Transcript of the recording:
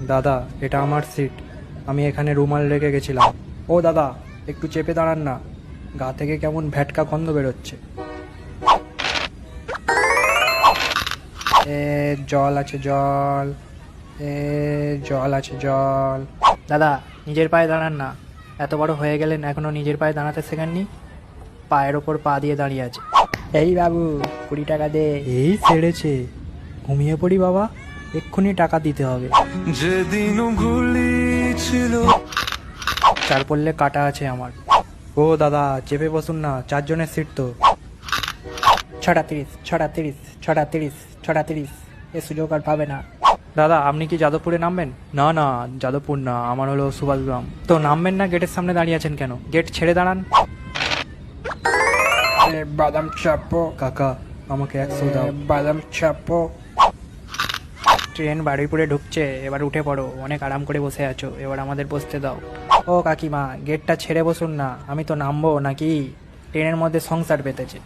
দাদা, এটা আমার সিট। আমি এখানে রুমাল রেখে গেছিলাম। ও দাদা, একটু চেপে দাঁড়ান না, গা থেকে কেমন ভ্যাটকা গন্ধ বেরোচ্ছে। এ জল আছে, জল। এ জল আছে, জল। দাদা, নিজের পায়ে দাঁড়ান না। এত বড় হয়ে গেলেন, এখনো নিজের পায়ে দাঁড়াতে শেখেননি। পায়ের ওপর পা দিয়ে দাঁড়িয়ে আছে। এই বাবু, 20 টাকা দে। এই ছেড়েছে, ঘুমিয়ে পড়ি বাবা, এক্ষুনি টাকা দিতে হবে। যেদিন গুলি ছিল। চার পড়লে কাটা আছে আমার। ও দাদা, চেপে বসুন না, 4 জনের সিট তো। 6:30, 6:30, 6:30, 6:30। এ সুযোগ আর পাবে না। দাদা, আপনি কি যাদবপুরে নামবেন? না না, যাদবপুর না, আমার হলো সুভাষগ্রাম। তো নামবেন না, গেটের সামনে দাঁড়িয়ে আছেন কেন? গেট ছেড়ে দাঁড়ান। বাদাম চাপো কাকা, আমাকে 100 দাও। বাদাম চাপো। ট্রেন বারুইপুরে ঢুকছে, এবার উঠে পড়ো। অনেক আরাম করে বসে আছো, এবার আমাদের বসতে দাও। ও কাকিমা, গেটটা ছেড়ে বসুন না, আমি তো নামবো নাকি? ট্রেনের মধ্যে সংসার পেতেছে।